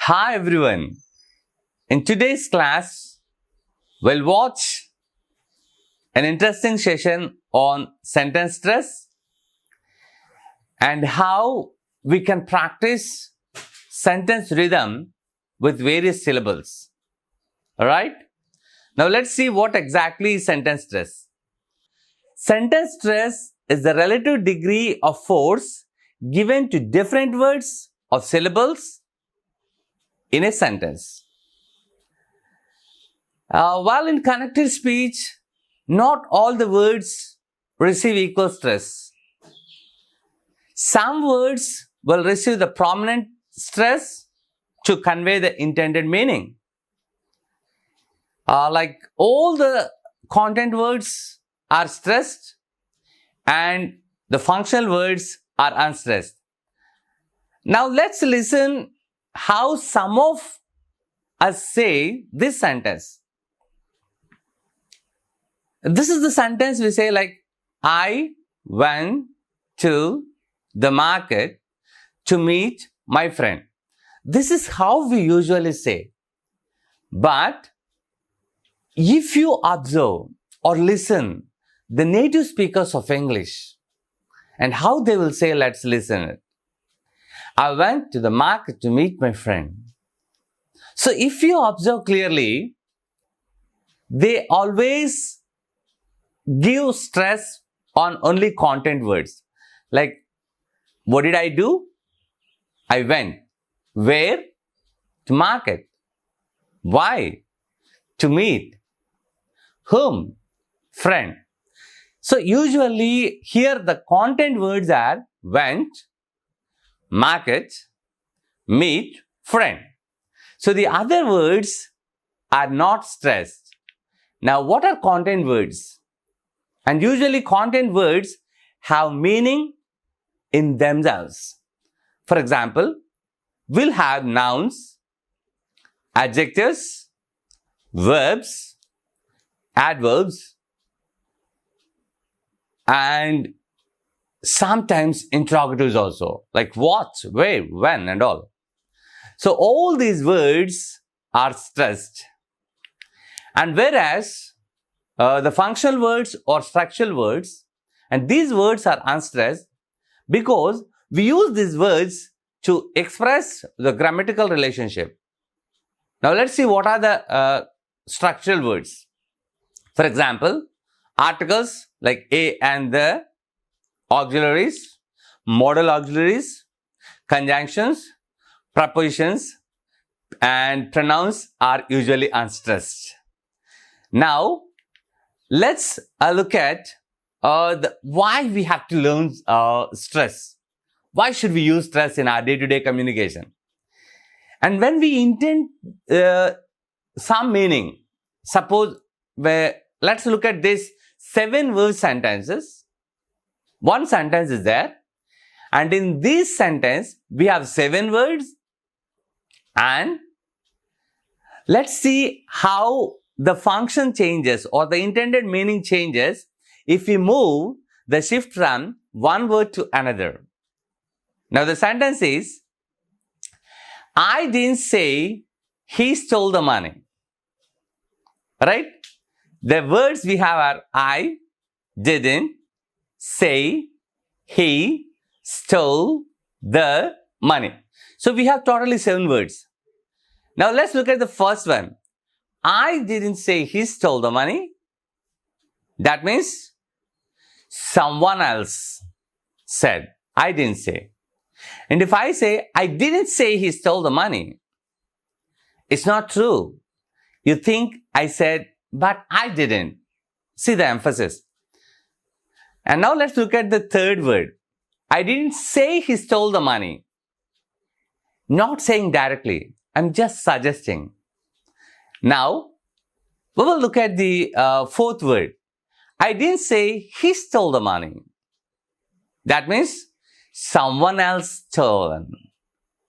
Hi everyone. In today's class, we'll watch an interesting session on sentence stress and how we can practice sentence rhythm with various syllables. Alright? Now let's see what exactly is sentence stress. Sentence stress is the relative degree of force given to different words or syllables in a sentence. While in connected speech, not all the words receive equal stress. Some words will receive the prominent stress to convey the intended meaning. Like all the content words are stressed and the functional words are unstressed. Now let's listen how some of us say this sentence. This is the sentence we say like, I went to the market to meet my friend. This is how we usually say. But if you observe or listen the native speakers of English and how they will say, let's listen it. I went to the market to meet my friend. So if you observe clearly, they always give stress on only content words. Like, what did I do? I went. Where? To market. Why? To meet. Whom? Friend. So usually here the content words are went, market, meet, friend. So the other words are not stressed. Now what are content words? And usually content words have meaning in themselves. For example, we'll have nouns, adjectives, verbs, adverbs, and sometimes interrogatives also, like what, where, when, and all. So all these words are stressed. And whereas the functional words or structural words, and these words are unstressed because we use these words to express the grammatical relationship. Now let's see what are the structural words. For example, articles like a and the, auxiliaries, modal auxiliaries, conjunctions, prepositions, and pronouns are usually unstressed. Now, let's look at why we have to learn stress. Why should we use stress in our day-to-day communication? And when we intend some meaning, suppose let's look at this 7-word sentences. One sentence is there, and in this sentence we have 7 words, and let's see how the function changes or the intended meaning changes if we move the shift from one word to another. Now the sentence is, I didn't say he stole the money. Right? The words we have are I didn't say he stole the money. So we have totally 7 words. Now let's look at the first one. I didn't say he stole the money. That means someone else said. I didn't say. And if I say, I didn't say he stole the money, it's not true. You think I said, but I didn't. See the emphasis. And now let's look at the third word. I didn't say he stole the money. Not saying directly. I'm just suggesting. Now, we will look at the fourth word. I didn't say he stole the money. That means someone else stole,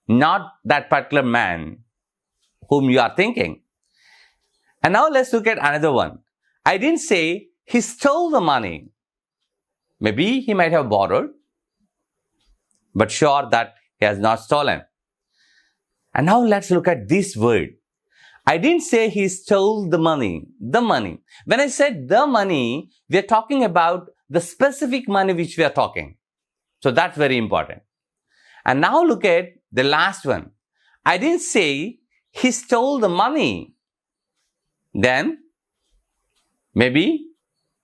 not that particular man whom you are thinking. And now let's look at another one. I didn't say he stole the money. Maybe he might have borrowed, but sure that he has not stolen. And now let's look at this word. I didn't say he stole the money. The money. When I said the money, we are talking about the specific money which we are talking. So that's very important. And now look at the last one. I didn't say he stole the money. Then maybe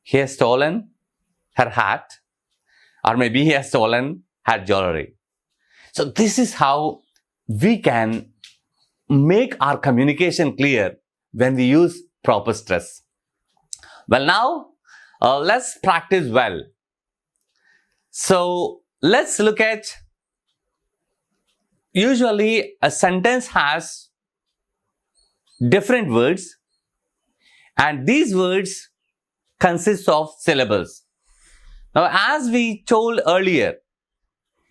he has stolen her hat, or maybe he has stolen her jewelry. So this is how we can make our communication clear when we use proper stress. Well, now let's practice well. So let's look at, usually a sentence has different words, and these words consist of syllables. Now, as we told earlier,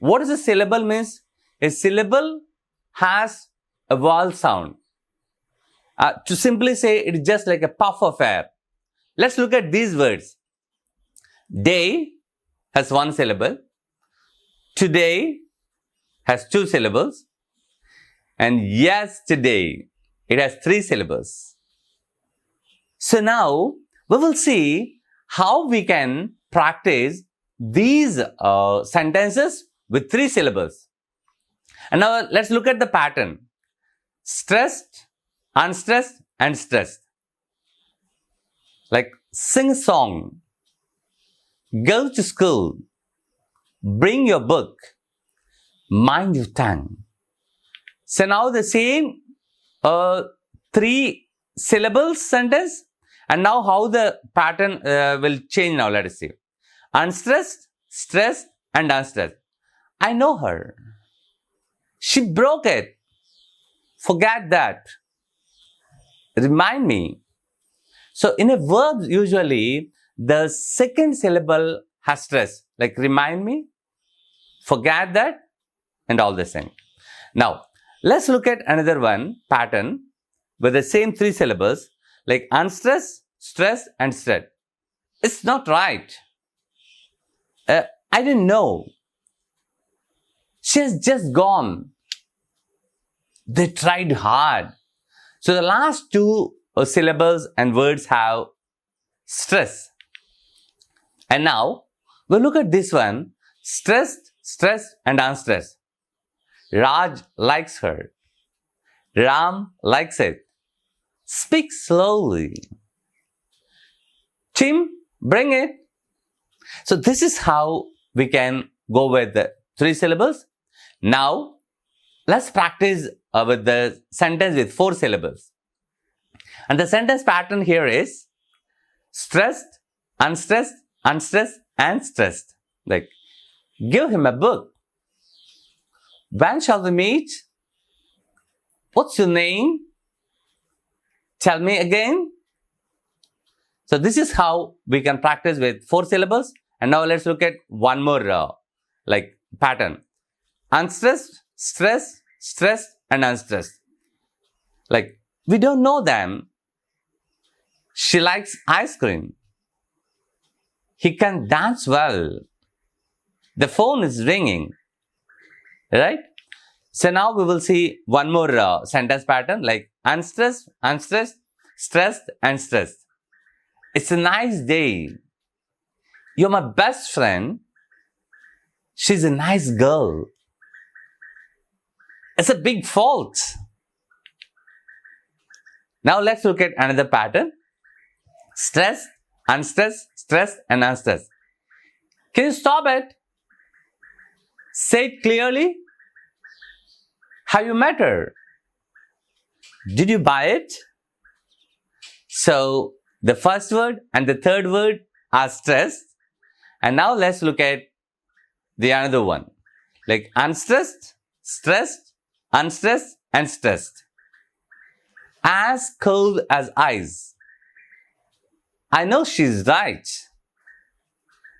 what does a syllable means? A syllable has a vowel sound. To simply say, it's just like a puff of air. Let's look at these words. Day has one syllable. Today has two syllables. And yesterday, it has three syllables. So now, we will see how we can practice these sentences with three syllables. And now, let's look at the pattern. Stressed, unstressed, and stressed. Like sing a song, go to school, bring your book, mind your tongue. So now the same three syllables sentence, and now how the pattern will change now. Let us see. Unstressed, stressed, and unstressed. I know her. She broke it. Forget that. Remind me. So in a verb, usually the second syllable has stress, like remind me, forget that, and all the same. Now, let's look at another one pattern with the same three syllables, like unstressed, stressed, and stressed. It's not right. I didn't know. She has just gone. They tried hard. So the last two syllables and words have stress. And now, we'll look at this one. Stressed, stressed, and unstressed. Raj likes her. Ram likes it. Speak slowly. Tim, bring it. So this is how we can go with the three syllables. Now, let's practice with the sentence with four syllables. And the sentence pattern here is stressed, unstressed, unstressed, and stressed. Like, give him a book. When shall we meet? What's your name? Tell me again. So this is how we can practice with four syllables. And now let's look at one more pattern. Unstressed, stressed, stressed, and unstressed. Like, we don't know them. She likes ice cream. He can dance well. The phone is ringing. Right? So now we will see one more sentence pattern, like unstressed, unstressed, stressed, and stressed. It's a nice day. You're my best friend. She's a nice girl. It's a big fault. Now let's look at another pattern. Stressed, unstressed, stressed, and unstressed. Can you stop it? Say it clearly. Have you met her? Did you buy it? So the first word and the third word are stressed. And now let's look at the another one. Like unstressed, stressed, unstressed, and stressed. As cold as ice. I know she's right.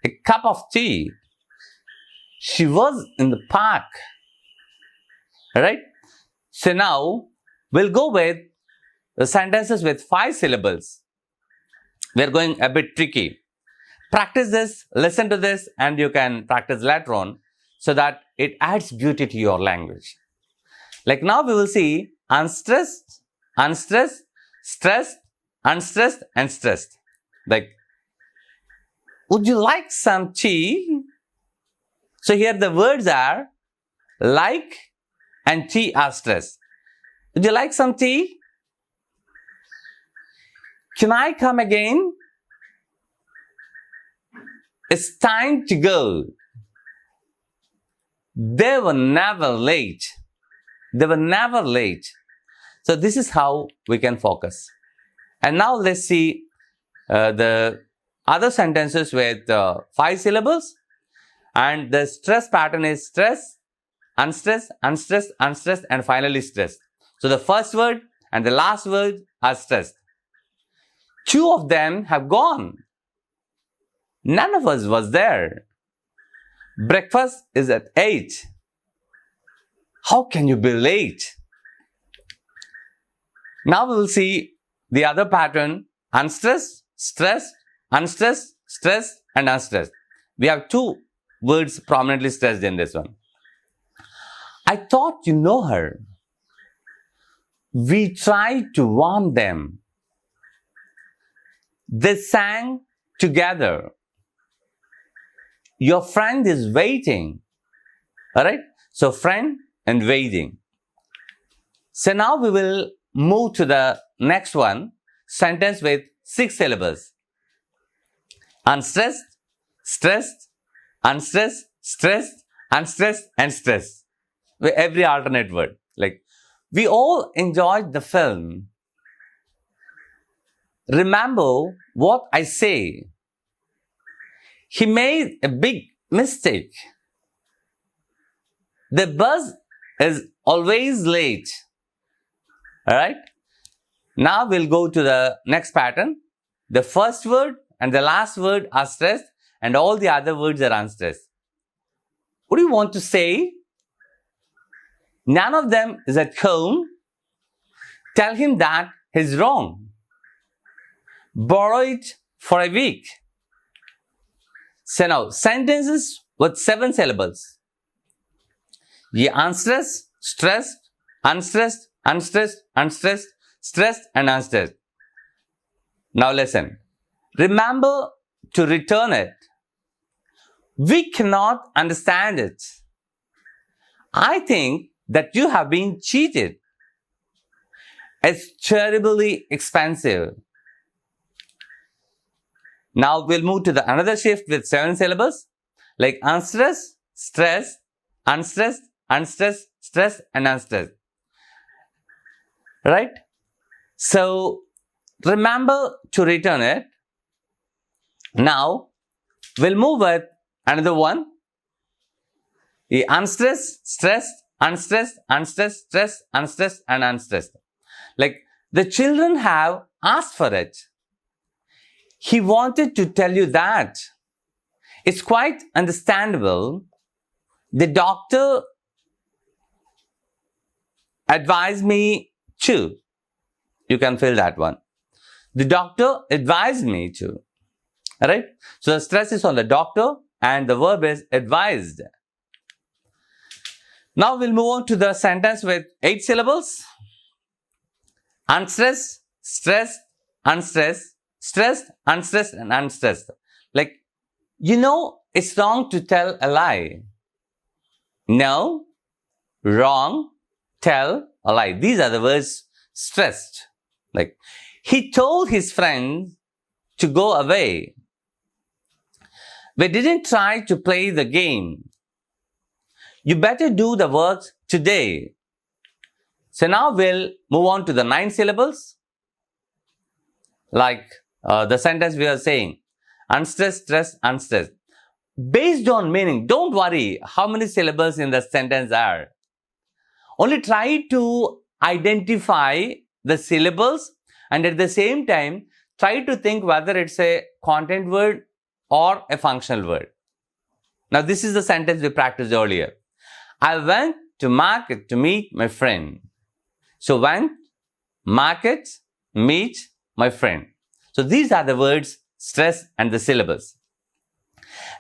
A cup of tea. She was in the park. Alright? So now, we'll go with the sentences with 5 syllables. We're going a bit tricky. Practice this, listen to this, and you can practice later on so that it adds beauty to your language. Like now we will see unstressed, unstressed, stressed, unstressed and stressed. Like, would you like some tea? So here the words are like and tea are stressed. Would you like some tea? Can I come again? It's time to go. They were never late. They were never late. So this is how we can focus. And now let's see the other sentences with 5 syllables. And the stress pattern is stress, unstressed, unstressed, unstressed, and finally stressed. So the first word and the last word are stressed. 2 of them have gone. None of us was there. Breakfast is at 8. How can you be late? Now we will see the other pattern, unstressed, stressed, unstressed, stressed, and unstressed. We have 2 words prominently stressed in this one. I thought you know her. We tried to warn them. They sang together. Your friend is waiting. Alright? So friend and waiting. So now we will move to the next one. Sentence with 6 syllables. Unstressed, stressed, unstressed, stressed, unstressed and stressed. With every alternate word. Like, we all enjoyed the film. Remember what I say. He made a big mistake. The bus is always late. Alright? Now we'll go to the next pattern. The first word and the last word are stressed and all the other words are unstressed. What do you want to say? None of them is at home. Tell him that he's wrong. Borrow it for a week. So now, sentences with 7 syllables. The unstressed, stressed, unstressed, unstressed, unstressed, stressed and unstressed. Now listen. Remember to return it. We cannot understand it. I think that you have been cheated. It's terribly expensive. Now we'll move to the another shift with 7 syllables. Like unstressed, stressed, unstressed, unstressed, stressed and unstressed. Right? So remember to return it. Now we'll move with another one. The unstressed, stressed, unstressed, unstressed, stressed, unstressed and unstressed. Like the children have asked for it. He wanted to tell you that. It's quite understandable. The doctor advised me to. You can fill that one. The doctor advised me to. Alright? So the stress is on the doctor and the verb is advised. Now we'll move on to the sentence with 8 syllables. Unstressed, stressed, unstressed, stressed, unstressed and unstressed. Like, you know, it's wrong to tell a lie. No, wrong, tell a lie. These are the words stressed. Like, he told his friend to go away. We didn't try to play the game. You better do the work today. So now we'll move on to the 9 syllables. Like the sentence we are saying. Unstressed, stressed, unstressed. Based on meaning, don't worry how many syllables in the sentence are. Only try to identify the syllables and at the same time, try to think whether it's a content word or a functional word. Now, this is the sentence we practiced earlier. I went to market to meet my friend. So, went, market, meet my friend. So, these are the words stress and the syllables.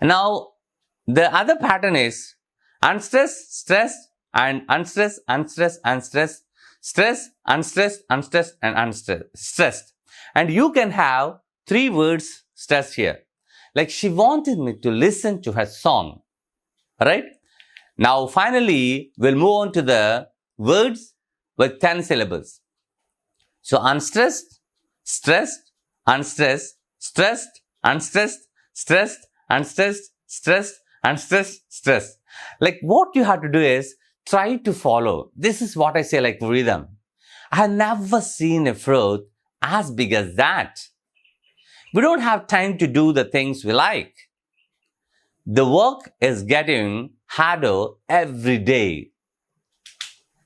Now, the other pattern is unstressed, stressed, and unstressed, unstressed, unstressed, stress, unstressed, unstressed, and unstressed. And you can have 3 words stressed here. Like she wanted me to listen to her song. Alright? Now finally, we'll move on to the words with 10 syllables. So unstressed, stressed, unstressed, stressed, unstressed, stressed, unstressed, stressed, unstressed, stressed. Like what you have to do is try to follow. This is what I say like rhythm. I have never seen a fruit as big as that. We don't have time to do the things we like. The work is getting harder every day.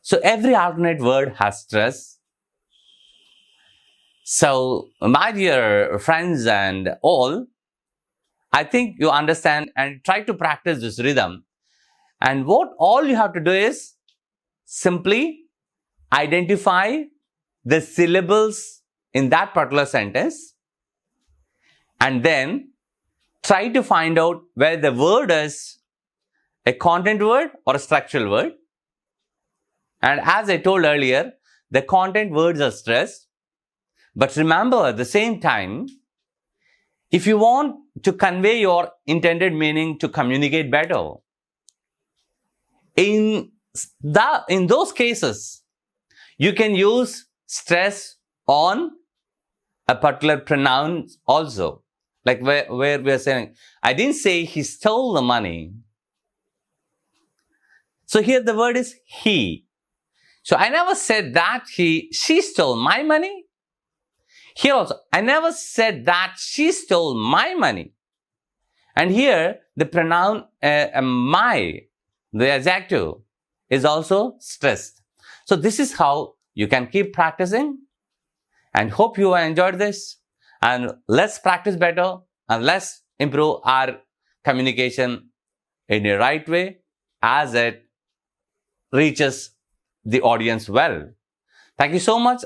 So every alternate word has stress. So my dear friends and all, I think you understand and try to practice this rhythm. And what all you have to do is simply identify the syllables in that particular sentence and then try to find out whether the word is a content word or a structural word. And as I told earlier, the content words are stressed. But remember at the same time, if you want to convey your intended meaning to communicate better, in those cases, you can use stress on a particular pronoun also. Like where we are saying, I didn't say he stole the money. So here the word is he. So I never said that she stole my money. Here also, I never said that she stole my money. And here the pronoun my, the adjective, is also stressed. So this is how you can keep practicing. And hope you enjoyed this. And let's practice better and let's improve our communication in a right way as it reaches the audience well. Thank you so much.